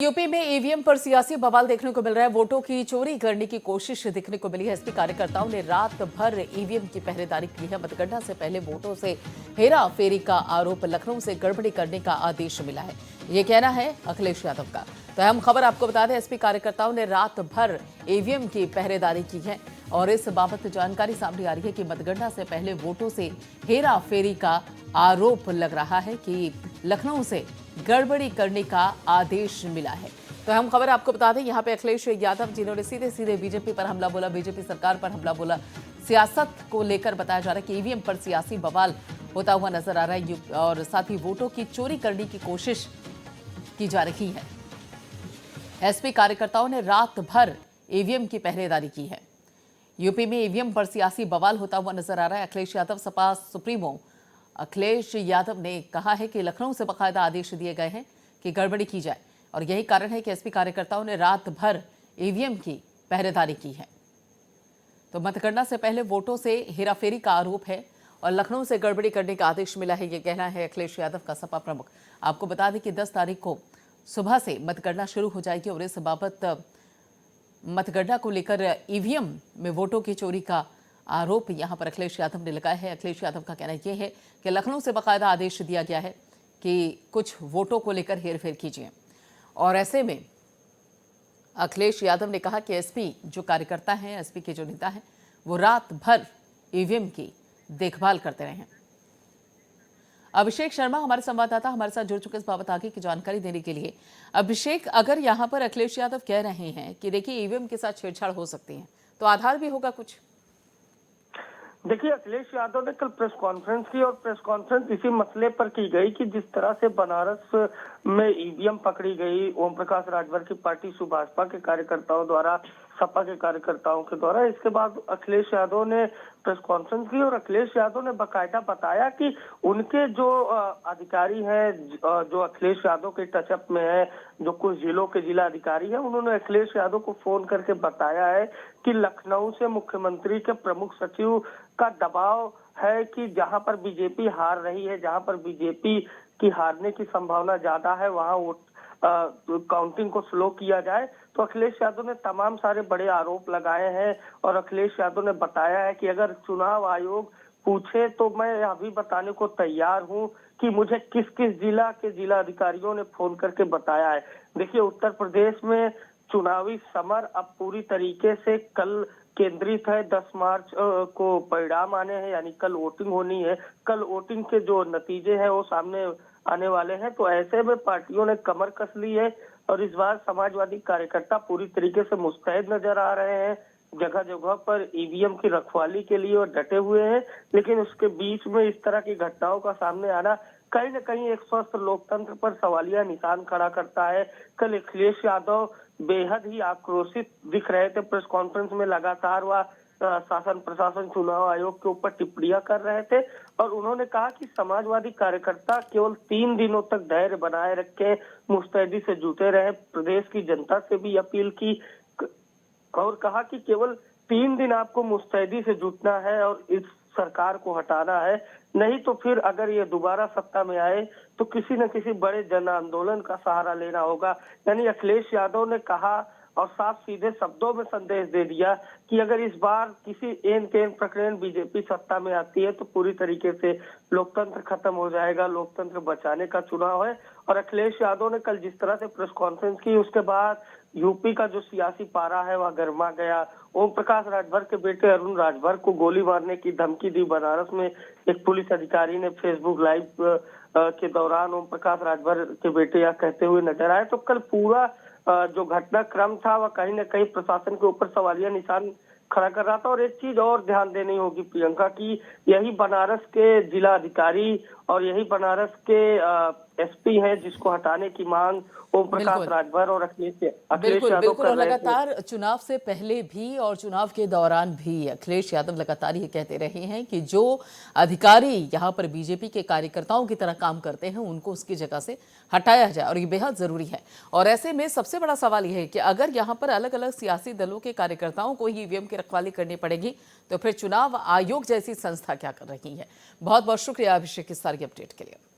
UP में EVM पर सियासी बवाल देखने को मिल रहा है। वोटों की चोरी करने की कोशिश देखने को मिली है। एसपी कार्यकर्ताओं ने रात भर ईवीएम की पहरेदारी की है। मतगणना से पहले वोटों से हेरा फेरी का आरोप, लखनऊ से गड़बड़ी करने का आदेश मिला है, ये कहना है अखिलेश यादव का। तो अहम खबर आपको बता दें, एसपी कार्यकर्ताओं ने रात भर ईवीएम की पहरेदारी की है और इस बाबत जानकारी सामने आ रही है कि मतगणना से पहले वोटों से हेरा फेरी का आरोप लग रहा है कि लखनऊ से गड़बड़ी करने का आदेश मिला है। तो हम खबर आपको बता दें, यहाँ पे अखिलेश यादव जिन्होंने सीधे सीधे बीजेपी पर हमला बोला, बीजेपी सरकार पर हमला बोला। सियासत को लेकर बताया जा रहा है कि ईवीएम पर सियासी बवाल होता हुआ नजर आ रहा है और साथ ही वोटों की चोरी करने की कोशिश की जा रही है। एसपी कार्यकर्ताओं ने रात भर ईवीएम की पहरेदारी की है। यूपी में ईवीएम पर सियासी बवाल होता हुआ नजर आ रहा है। अखिलेश यादव सपा सुप्रीमो अखिलेश यादव ने कहा है कि लखनऊ से बाकायदा आदेश दिए गए हैं कि गड़बड़ी की जाए और यही कारण है कि एसपी कार्यकर्ताओं ने रात भर ईवीएम की पहरेदारी की है। तो मतगणना से पहले वोटों से हेराफेरी का आरोप है और लखनऊ से गड़बड़ी करने का आदेश मिला है, ये कहना है अखिलेश यादव का, सपा प्रमुख। आपको बता दें कि 10 तारीख को सुबह से मतगणना शुरू हो जाएगी और इस बाबत मतगणना को लेकर ईवीएम में वोटों की चोरी का आरोप यहां पर अखिलेश यादव ने लगाया है। अखिलेश यादव का कहना यह है कि लखनऊ से बाकायदा आदेश दिया गया है कि कुछ वोटों को लेकर हेरफेर कीजिए और ऐसे में अखिलेश यादव ने कहा कि एसपी जो कार्यकर्ता हैं, एसपी के जो नेता हैं, वो रात भर ईवीएम की देखभाल करते रहे हैं। अभिषेक शर्मा हमारे संवाददाता हमारे साथ जुड़ चुके इस बाबत आगे की जानकारी देने के लिए। अभिषेक, अगर यहाँ पर अखिलेश यादव कह रहे हैं कि देखिए ईवीएम के साथ छेड़छाड़ हो सकती है, तो आधार भी होगा कुछ? देखिए, अखिलेश यादव ने कल प्रेस कॉन्फ्रेंस की और प्रेस कॉन्फ्रेंस इसी मसले पर की गई कि जिस तरह से बनारस में ईवीएम पकड़ी गई ओम प्रकाश राजभर की पार्टी सुभाषपा के कार्यकर्ताओं द्वारा, सपा के कार्यकर्ताओं के द्वारा। इसके बाद अखिलेश यादव ने प्रेस कॉन्फ्रेंस की और अखिलेश यादव ने बाकायदा बताया कि उनके जो अधिकारी हैं, जो अखिलेश यादव के टचअप में है, जो कुछ जिलों के जिला अधिकारी हैं, उन्होंने अखिलेश यादव को फोन करके बताया है कि लखनऊ से मुख्यमंत्री के प्रमुख सचिव का दबाव है कि जहां पर बीजेपी हार रही है, जहां पर बीजेपी की हारने की संभावना ज्यादा है, वहां काउंटिंग को स्लो किया जाए। तो अखिलेश यादव ने तमाम सारे बड़े आरोप लगाए हैं और अखिलेश यादव ने बताया है कि अगर चुनाव आयोग पूछे तो मैं अभी बताने को तैयार हूं कि मुझे किस किस जिला के जिला अधिकारियों ने फोन करके बताया है। देखिए, उत्तर प्रदेश में चुनावी समर अब पूरी तरीके से कल केंद्रित है। 10 मार्च को परिणाम आने हैं, यानी कल वोटिंग होनी है। कल वोटिंग के जो नतीजे हैं वो सामने आने वाले हैं। तो ऐसे में पार्टियों ने कमर कस ली है और इस बार समाजवादी कार्यकर्ता पूरी तरीके से मुस्तैद नजर आ रहे हैं। जगह जगह पर ईवीएम की रखवाली के लिए और डटे हुए हैं, लेकिन उसके बीच में इस तरह की घटनाओं का सामने आना कहीं न कहीं एक स्वस्थ लोकतंत्र पर सवालिया निशान खड़ा करता है। कल अखिलेश यादव बेहद ही आक्रोशित दिख रहे थे प्रेस कॉन्फ्रेंस में। लगातार वह शासन प्रशासन चुनाव आयोग के ऊपर टिप्पणियां कर रहे थे और उन्होंने कहा कि समाजवादी कार्यकर्ता केवल 3 दिनों तक धैर्य बनाए रखे, मुस्तैदी से जुटे रहे। प्रदेश की जनता से भी अपील की और कहा कि केवल 3 दिन आपको मुस्तैदी से जुटना है और इस सरकार को हटाना है, नहीं तो फिर अगर ये दोबारा सत्ता में आए तो किसी न किसी बड़े जन आंदोलन का सहारा लेना होगा। यानी अखिलेश यादव ने कहा और साफ सीधे शब्दों में संदेश दे दिया कि अगर इस बार किसी एन तेन प्रकरण बीजेपी सत्ता में आती है तो पूरी तरीके से लोकतंत्र खत्म हो जाएगा, लोकतंत्र बचाने का चुनाव है। और अखिलेश यादव ने कल जिस तरह से प्रेस कॉन्फ्रेंस की, उसके बाद यूपी का जो सियासी पारा है वह गर्मा गया। ओम प्रकाश राजभर के बेटे अरुण राजभर को गोली मारने की धमकी दी बनारस में एक पुलिस अधिकारी ने फेसबुक लाइव के दौरान ओम प्रकाश राजभर के बेटे यह कहते हुए नजर आए। तो कल पूरा जो घटनाक्रम था वह कहीं न कहीं प्रशासन के ऊपर सवालिया निशान खड़ा कर रहा था। और एक चीज और ध्यान देनी होगी प्रियंका, की यही बनारस के जिला अधिकारी और यही बनारस के एसपी है जिसको हटाने की मांग ओम प्रकाश राजभर और अखिलेश यादव कर और रहे थे। लगातार चुनाव से पहले भी और चुनाव के दौरान भी अखिलेश यादव लगातार ये कहते रहे हैं कि जो अधिकारी यहाँ पर बीजेपी के कार्यकर्ताओं की तरह काम करते हैं उनको उसकी जगह से हटाया जाए और ये बेहद जरूरी है। और ऐसे में सबसे बड़ा सवाल यह है कि अगर यहाँ पर अलग अलग सियासी दलों के कार्यकर्ताओं को ही ईवीएम की रखवाली करनी पड़ेगी तो फिर चुनाव आयोग जैसी संस्था क्या कर रही है? बहुत बहुत शुक्रिया अभिषेक इस सारी अपडेट के लिए।